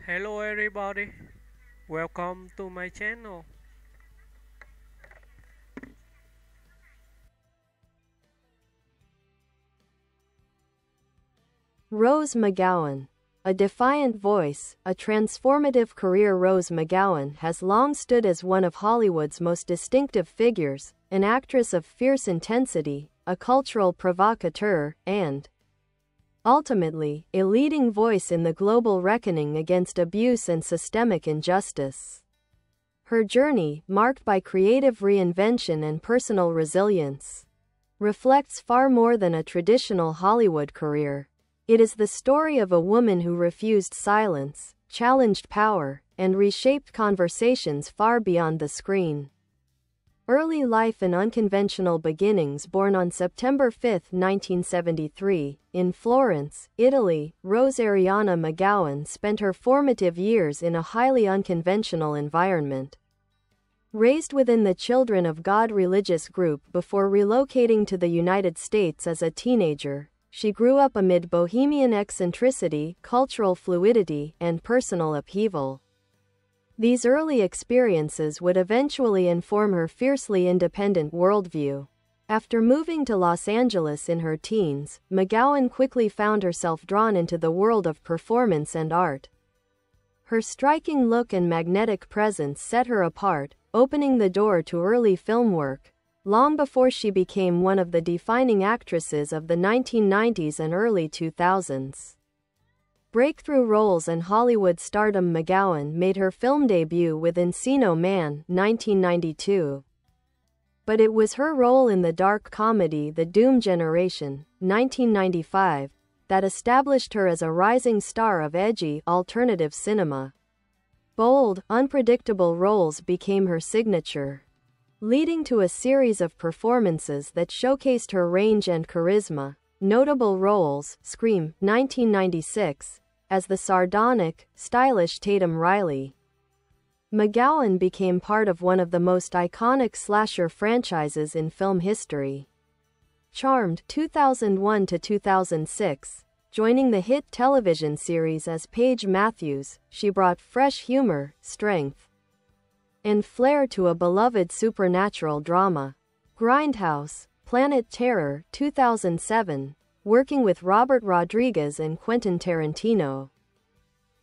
Hello everybody, welcome to my channel. Rose McGowan. A defiant voice, a transformative career. Rose McGowan has long stood as one of Hollywood's most distinctive figures, an actress of fierce intensity, a cultural provocateur, and, ultimately, a leading voice in the global reckoning against abuse and systemic injustice. Her journey, marked by creative reinvention and personal resilience, reflects far more than a traditional Hollywood career. It is the story of a woman who refused silence, challenged power, and reshaped conversations far beyond the screen. Early life and unconventional beginnings. Born on September 5, 1973, in Florence, Italy, Rose Arianna McGowan spent her formative years in a highly unconventional environment. Raised within the Children of God religious group before relocating to the United States as a teenager, she grew up amid bohemian eccentricity, cultural fluidity, and personal upheaval. These early experiences would eventually inform her fiercely independent worldview. After moving to Los Angeles in her teens, McGowan quickly found herself drawn into the world of performance and art. Her striking look and magnetic presence set her apart, opening the door to early film work, long before she became one of the defining actresses of the 1990s and early 2000s. Breakthrough roles and Hollywood stardom. McGowan made her film debut with Encino Man, 1992. But it was her role in the dark comedy The Doom Generation, 1995, that established her as a rising star of edgy, alternative cinema. Bold, unpredictable roles became her signature, leading to a series of performances that showcased her range and charisma. Notable roles: Scream, 1996, as the sardonic, stylish Tatum Riley. McGowan became part of one of the most iconic slasher franchises in film history. Charmed, 2001 to 2006, joining the hit television series as Paige Matthews, she brought fresh humor, strength, and flair to a beloved supernatural drama. Grindhouse, Planet Terror, 2007, working with Robert Rodriguez and Quentin Tarantino.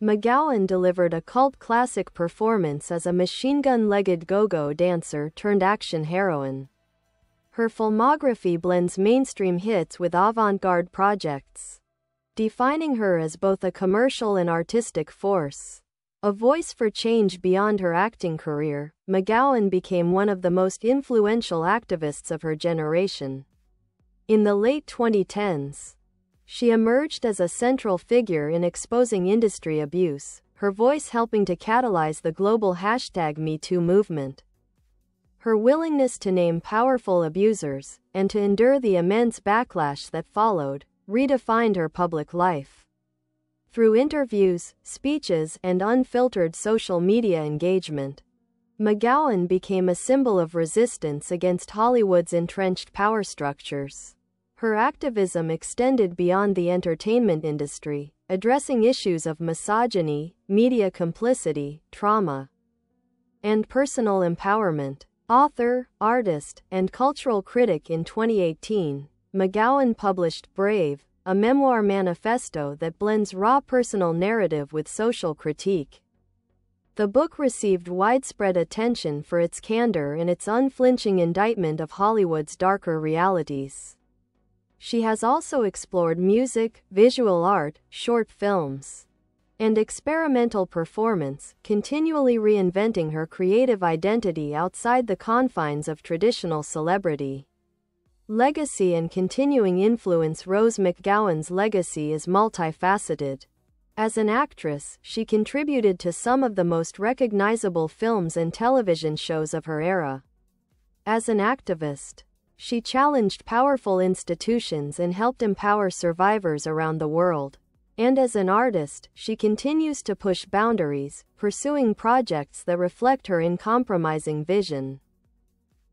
McGowan delivered a cult classic performance as a machine-gun-legged go-go dancer turned action heroine. Her filmography blends mainstream hits with avant-garde projects, defining her as both a commercial and artistic force. A voice for change beyond her acting career, McGowan became one of the most influential activists of her generation. In the late 2010s, she emerged as a central figure in exposing industry abuse, her voice helping to catalyze the global #MeToo movement. Her willingness to name powerful abusers, and to endure the immense backlash that followed, redefined her public life. Through interviews, speeches, and unfiltered social media engagement, McGowan became a symbol of resistance against Hollywood's entrenched power structures. Her activism extended beyond the entertainment industry, addressing issues of misogyny, media complicity, trauma, and personal empowerment. Author, artist, and cultural critic. In 2018, McGowan published Brave, a memoir manifesto that blends raw personal narrative with social critique. The book received widespread attention for its candor and its unflinching indictment of Hollywood's darker realities. She has also explored music, visual art, short films, and experimental performance, continually reinventing her creative identity outside the confines of traditional celebrity. Legacy and continuing influence. Rose McGowan's legacy is multifaceted. As an actress, she contributed to some of the most recognizable films and television shows of her era. As an activist, she challenged powerful institutions and helped empower survivors around the world. And as an artist, she continues to push boundaries, pursuing projects that reflect her uncompromising vision.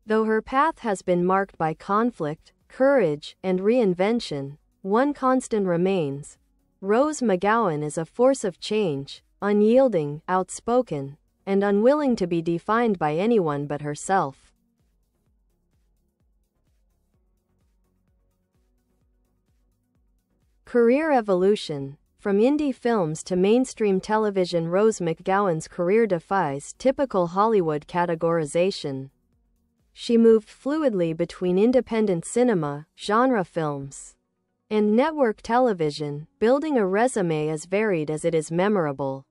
Though her path has been marked by conflict, courage, and reinvention, one constant remains: Rose McGowan is a force of change, unyielding, outspoken, and unwilling to be defined by anyone but herself. Career evolution. From indie films to mainstream television, Rose McGowan's career defies typical Hollywood categorization. She moved fluidly between independent cinema, genre films, and network television, building a resume as varied as it is memorable.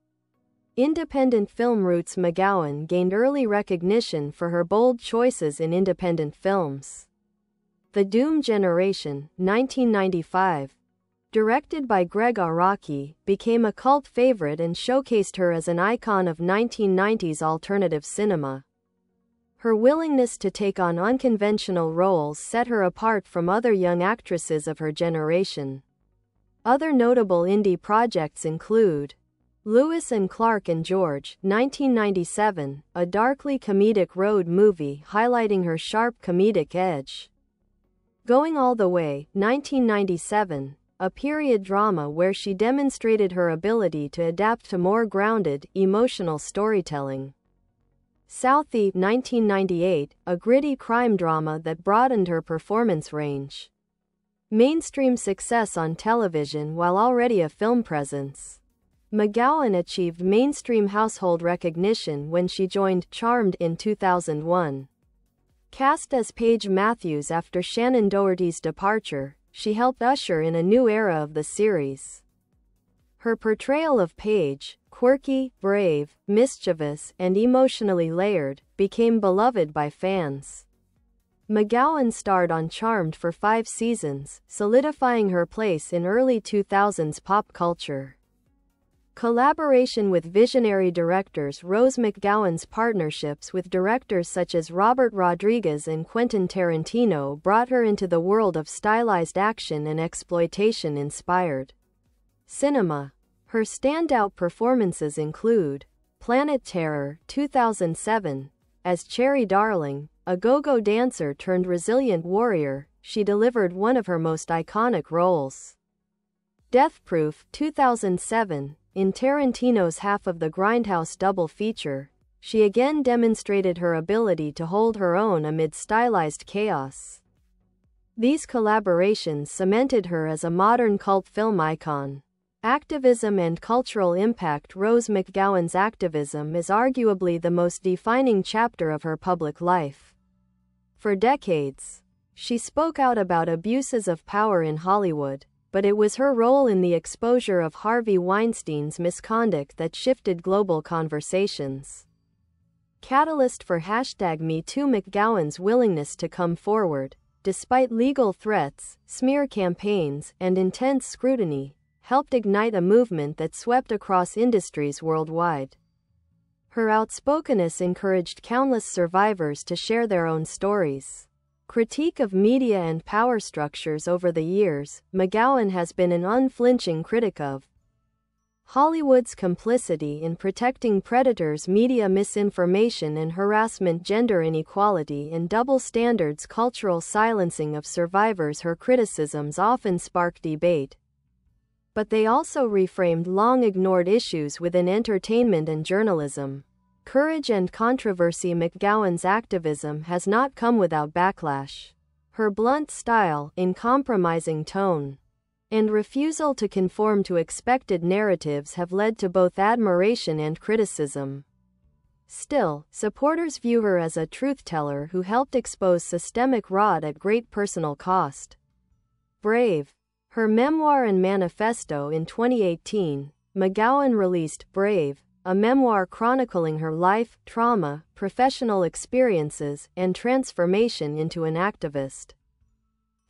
Independent film roots. McGowan gained early recognition for her bold choices in independent films. The Doom Generation, 1995, directed by Greg Araki, became a cult favorite and showcased her as an icon of 1990s alternative cinema. Her willingness to take on unconventional roles set her apart from other young actresses of her generation. Other notable indie projects include Lewis and Clark and George, 1997, a darkly comedic road movie highlighting her sharp comedic edge. Going All the Way, 1997, a period drama where she demonstrated her ability to adapt to more grounded, emotional storytelling. Southie, 1998, a gritty crime drama that broadened her performance range. Mainstream success on television while already a film presence. McGowan achieved mainstream household recognition when she joined Charmed in 2001. Cast as Paige Matthews after Shannon Doherty's departure, she helped usher in a new era of the series. Her portrayal of Paige, quirky, brave, mischievous, and emotionally layered, became beloved by fans. McGowan starred on Charmed for 5 seasons, solidifying her place in early 2000s pop culture. Collaboration with visionary directors. Rose McGowan's partnerships with directors such as Robert Rodriguez and Quentin Tarantino brought her into the world of stylized action and exploitation-inspired cinema. Her standout performances include Planet Terror, 2007. As Cherry Darling, a go-go dancer turned resilient warrior, she delivered one of her most iconic roles. Death Proof, 2007. In Tarantino's Half of the Grindhouse double feature, she again demonstrated her ability to hold her own amid stylized chaos. These collaborations cemented her as a modern cult film icon. Activism and cultural impact. Rose McGowan's activism is arguably the most defining chapter of her public life. For decades, she spoke out about abuses of power in Hollywood, but it was her role in the exposure of Harvey Weinstein's misconduct that shifted global conversations. Catalyst for #MeToo. McGowan's willingness to come forward, despite legal threats, smear campaigns, and intense scrutiny, helped ignite a movement that swept across industries worldwide. Her outspokenness encouraged countless survivors to share their own stories. Critique of media and power structures. Over the years, McGowan has been an unflinching critic of Hollywood's complicity in protecting predators, media misinformation and harassment, gender inequality and double standards, cultural silencing of survivors. Her criticisms often spark debate, but they also reframed long-ignored issues within entertainment and journalism. Courage and controversy. McGowan's activism has not come without backlash. Her blunt style, uncompromising tone, and refusal to conform to expected narratives have led to both admiration and criticism. Still, supporters view her as a truth-teller who helped expose systemic rot at great personal cost. Brave. Her memoir and manifesto. In 2018, McGowan released Brave, a memoir chronicling her life, trauma, professional experiences, and transformation into an activist.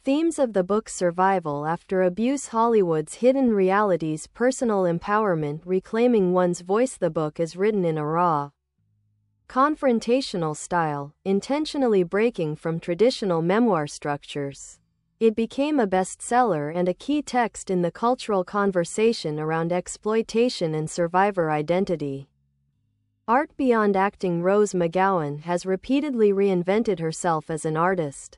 Themes of the book: survival after abuse, Hollywood's hidden realities, personal empowerment, reclaiming one's voice. The book is written in a raw, confrontational style, intentionally breaking from traditional memoir structures. It became a bestseller and a key text in the cultural conversation around exploitation and survivor identity. Art beyond acting. Rose McGowan has repeatedly reinvented herself as an artist.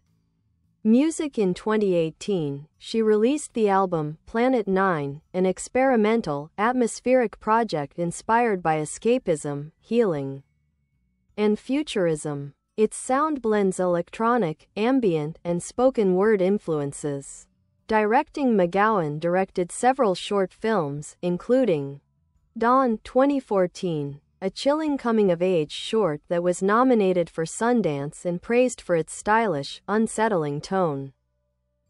Music. In 2018, she released the album Planet 9, an experimental, atmospheric project inspired by escapism, healing, and futurism. Its sound blends electronic, ambient, and spoken word influences. Directing. McGowan directed several short films, including Dawn 2014, a chilling coming-of-age short that was nominated for Sundance and praised for its stylish, unsettling tone.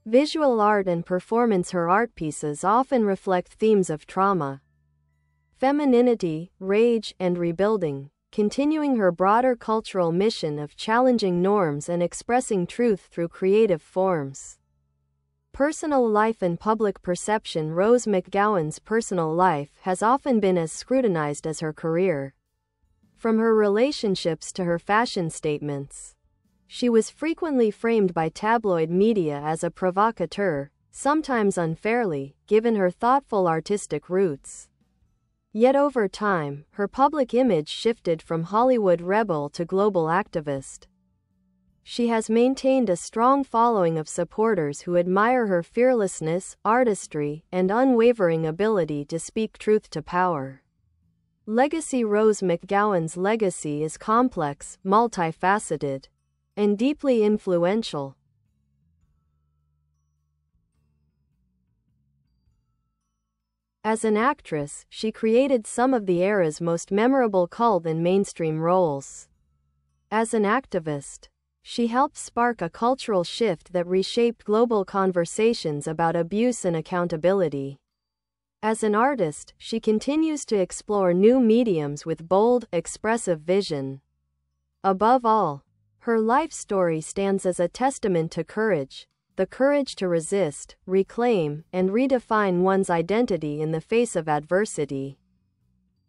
Visual art and performance. Her art pieces often reflect themes of trauma, femininity, rage, and rebuilding, continuing her broader cultural mission of challenging norms and expressing truth through creative forms. Personal life and public perception. Rose McGowan's personal life has often been as scrutinized as her career. From her relationships to her fashion statements, she was frequently framed by tabloid media as a provocateur, sometimes unfairly, given her thoughtful artistic roots. Yet over time, her public image shifted from Hollywood rebel to global activist. She has maintained a strong following of supporters who admire her fearlessness, artistry, and unwavering ability to speak truth to power. Legacy. Rose McGowan's legacy is complex, multifaceted, and deeply influential. As an actress, she created some of the era's most memorable cult and mainstream roles. As an activist, she helped spark a cultural shift that reshaped global conversations about abuse and accountability. As an artist, she continues to explore new mediums with bold, expressive vision. Above all, her life story stands as a testament to courage, the courage to resist, reclaim, and redefine one's identity in the face of adversity.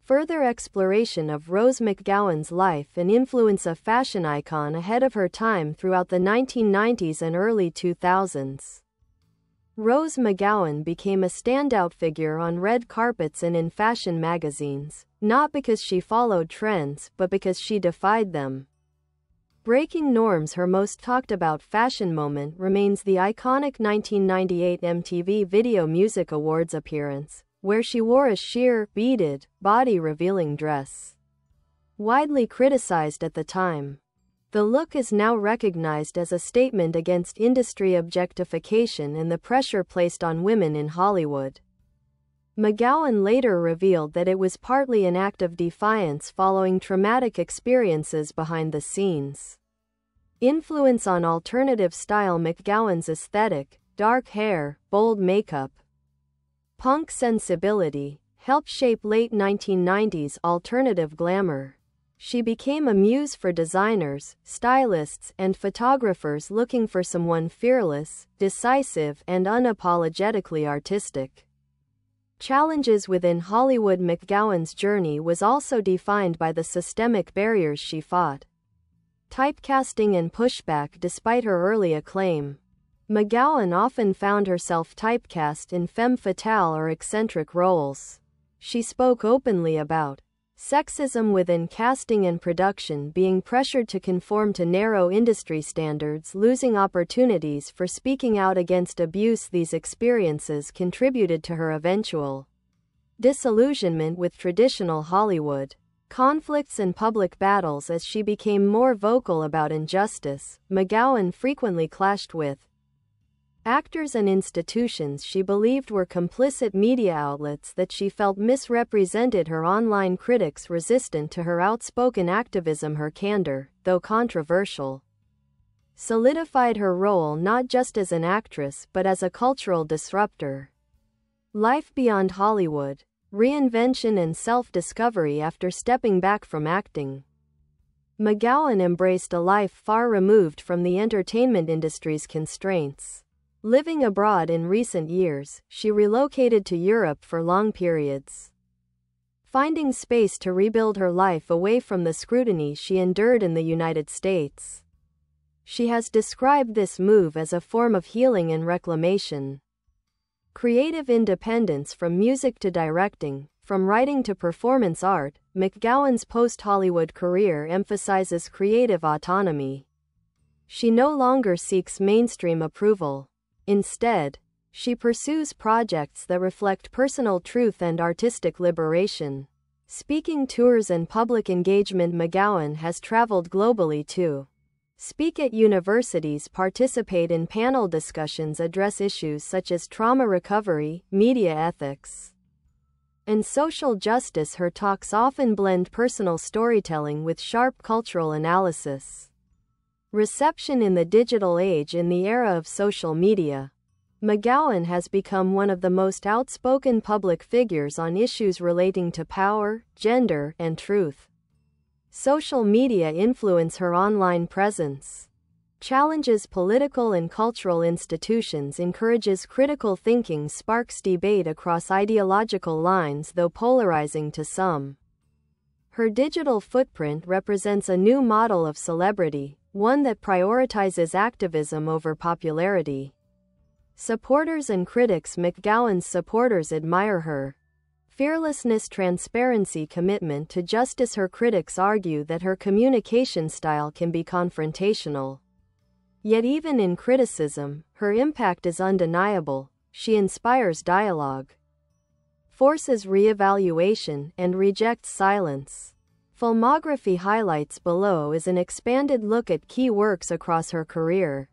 Further exploration of Rose McGowan's life and influence. A fashion icon ahead of her time throughout the 1990s and early 2000s. Rose McGowan became a standout figure on red carpets and in fashion magazines, not because she followed trends, but because she defied them. Breaking norms. Her most talked about fashion moment remains the iconic 1998 MTV Video Music Awards appearance, where she wore a sheer, beaded, body-revealing dress. Widely criticized at the time, the look is now recognized as a statement against industry objectification and the pressure placed on women in Hollywood. McGowan later revealed that it was partly an act of defiance following traumatic experiences behind the scenes. Influence on alternative style. McGowan's aesthetic, dark hair, bold makeup, punk sensibility, helped shape late 1990s alternative glamour. She became a muse for designers, stylists, and photographers looking for someone fearless, decisive, and unapologetically artistic. Challenges within Hollywood. McGowan's journey was also defined by the systemic barriers she fought. Typecasting and pushback. Despite her early acclaim, McGowan often found herself typecast in femme fatale or eccentric roles. She spoke openly about sexism within casting and production, being pressured to conform to narrow industry standards, losing opportunities for speaking out against abuse. These experiences contributed to her eventual disillusionment with traditional Hollywood. Conflicts and public battles. As she became more vocal about injustice, McGowan frequently clashed with actors and institutions she believed were complicit, media outlets that she felt misrepresented her, online critics resistant to her outspoken activism. Her candor, though controversial, solidified her role not just as an actress but as a cultural disruptor. Life beyond Hollywood, reinvention and self-discovery. After stepping back from acting, McGowan embraced a life far removed from the entertainment industry's constraints. Living abroad in recent years, she relocated to Europe for long periods, finding space to rebuild her life away from the scrutiny she endured in the United States. She has described this move as a form of healing and reclamation. Creative independence. From music to directing, from writing to performance art, McGowan's post-Hollywood career emphasizes creative autonomy. She no longer seeks mainstream approval. Instead, she pursues projects that reflect personal truth and artistic liberation. Speaking tours and public engagement. McGowan has traveled globally to speak at universities, participate in panel discussions, address issues such as trauma recovery, media ethics, and social justice. Her talks often blend personal storytelling with sharp cultural analysis. Reception in the digital age. In the era of social media, McGowan has become one of the most outspoken public figures on issues relating to power, gender, and truth. Social media influence. Her online presence challenges political and cultural institutions, encourages critical thinking, sparks debate across ideological lines, though polarizing to some. Her digital footprint represents a new model of celebrity, one that prioritizes activism over popularity. Supporters and critics. McGowan's supporters admire her fearlessness, transparency, commitment to justice. Her critics argue that her communication style can be confrontational. Yet even in criticism, her impact is undeniable. She inspires dialogue, forces re-evaluation, and rejects silence. Filmography highlights below is an expanded look at key works across her career.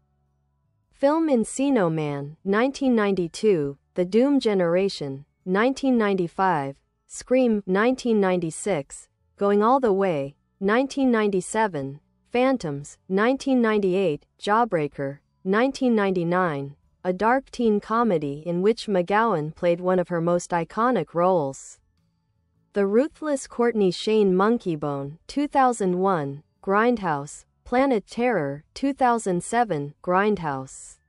Film: Encino Man, 1992, The Doom Generation, 1995, Scream, 1996, Going All the Way, 1997, Phantoms, 1998, Jawbreaker, 1999, a dark teen comedy in which McGowan played one of her most iconic roles. The Ruthless Courtney Shane Monkeybone, 2001, Grindhouse, Planet Terror, 2007, Grindhouse.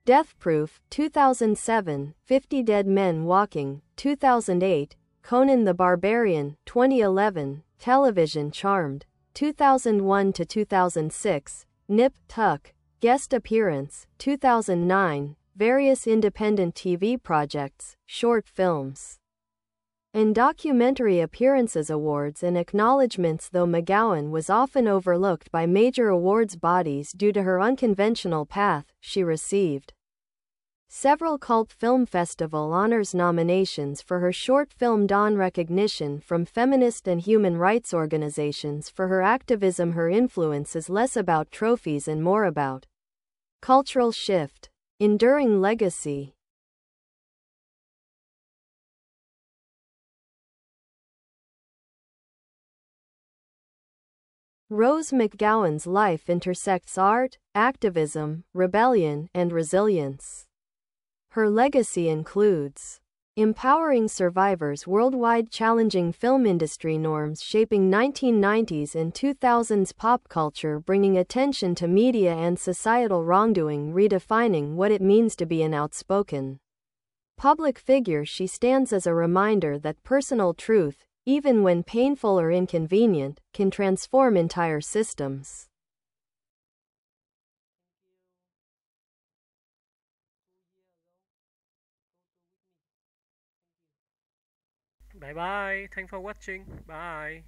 Death Proof, 2007, 50 Dead Men Walking, 2008, Conan the Barbarian, 2011, Television Charmed, 2001-2006, Nip Tuck, guest appearance, 2009, various independent TV projects, short films, and documentary appearances. Awards and acknowledgments. Though McGowan was often overlooked by major awards bodies due to her unconventional path, she received several cult film festival honors nominations for her short film Dawn, recognition from feminist and human rights organizations for her activism. Her influence is less about trophies and more about cultural shift, enduring legacy. Rose McGowan's life intersects art, activism, rebellion, and resilience. Her legacy includes empowering survivors worldwide, challenging film industry norms, shaping 1990s and 2000s pop culture, bringing attention to media and societal wrongdoing, redefining what it means to be an outspoken public figure. She stands as a reminder that personal truth, even when painful or inconvenient, can transform entire systems. Bye bye. Thanks for watching. Bye.